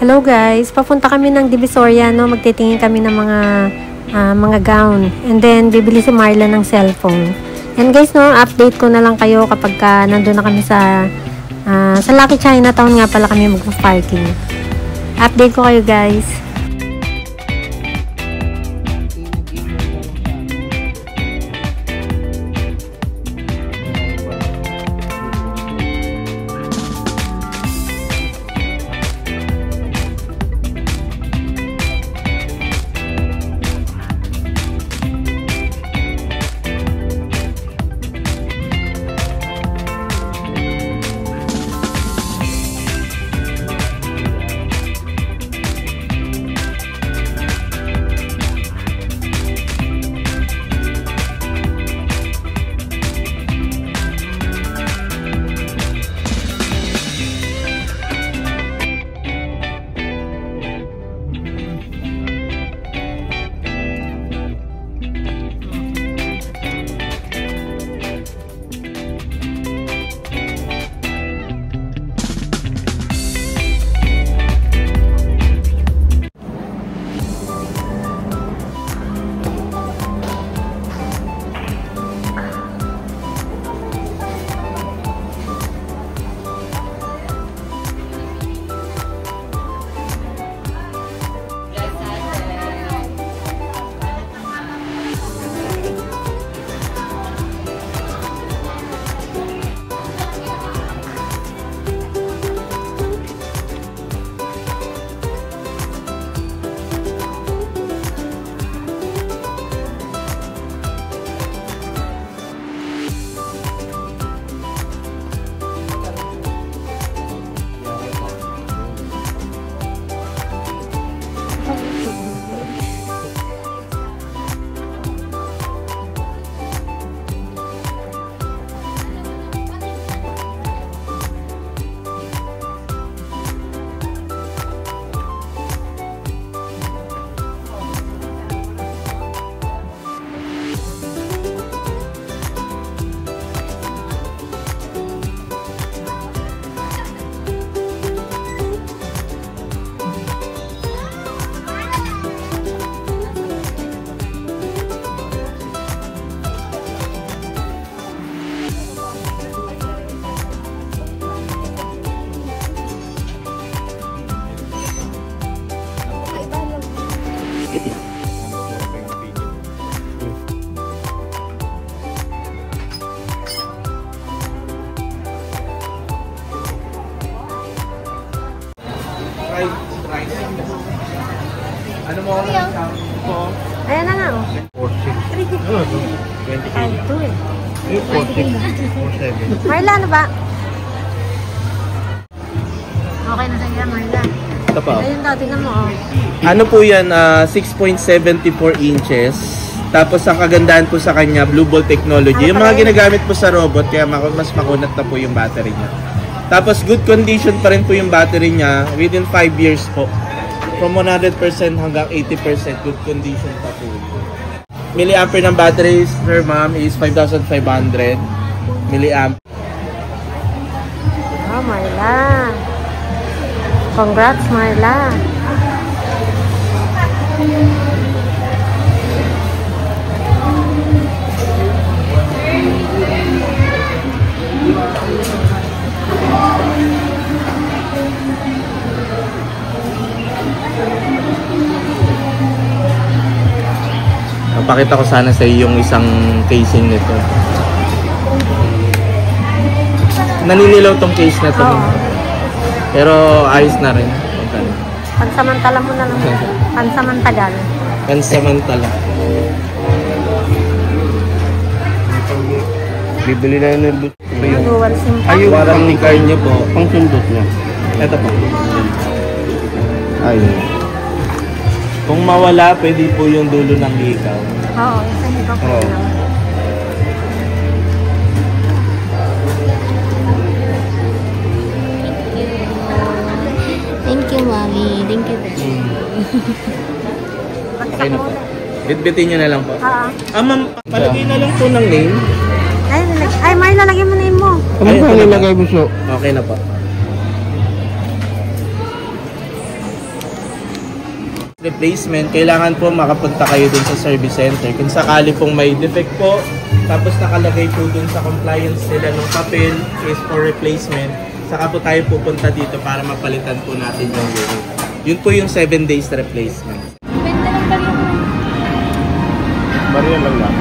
Hello guys, papunta kami ng Divisoria, no? Magtitingin kami ng mga gown. And then, bibili si Marla ng cellphone. And guys, no, update ko na lang kayo kapag nandun na kami sa Lucky Chinatown nga pala kami magpa-parking. Update ko kayo guys. Ano mo ako lang po? Ayan na nga, oh. 4.6. 20 kg. 5.2 eh. 4.6. 4.7. Marla, ano ba? Okay na sa'yo, Marla. Ito pa. Ayun daw, tingnan mo, oh. Ano po yan? 6.74 inches. Tapos ang kagandahan po sa kanya, Blue Ball technology. Yung mga ginagamit po sa robot, kaya mas makunat na po yung battery niya. Tapos good condition pa rin po yung battery niya within 5 years po. From 100% hanggang 80% good condition pa po. Milliampere ng battery, sir ma'am, is 5,500 milliamp. Oh, Marla. Congrats, Marla. Pakita ko sana sa iyo yung isang casing nito. Naninilaw tong case na to. Oo. Pero ayos na rin. Pansamantala mo na lang. Pansamantagal. Pansamantala. Bibili na yung nilbut. Dual SIM pa. Ay, yung warranty card niyo po. Pang sundot niya. Ito po. Ayun. Kung mawala, pwede po yung dulo ng hikaw. Oo, isa hikaw po lang. Thank you, Mami. Thank you, Daddy. Okay na po. Bitbitin nyo na lang po. Ma'am, palagay na lang po ng name. Ay, may lalagay mo name mo. Ano ba nilagay mo so? Okay na po. replacement, kailangan po makapunta kayo dun sa service center. Kung sakali pong may defect po, tapos nakalagay po dun sa compliance nila ng papel is for replacement, saka po tayo pupunta dito para mapalitan po natin yung unit. Yun po yung 7 days replacement. Bariyan lang lang.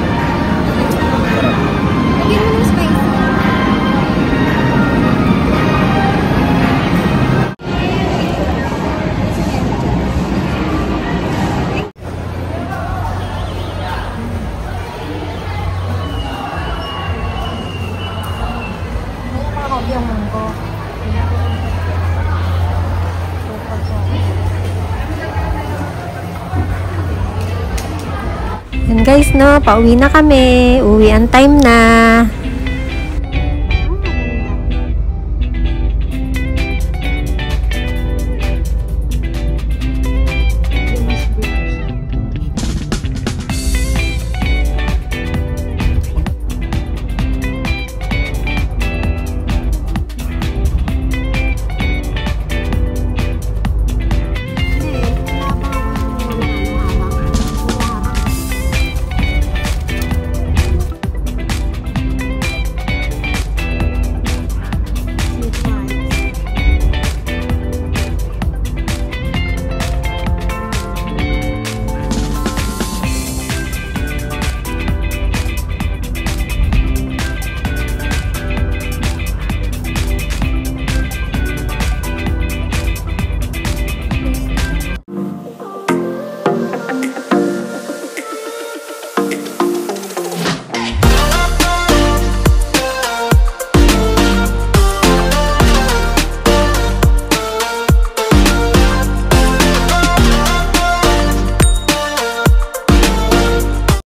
Yan guys, no, pauwi na kami. Uwi ang time na.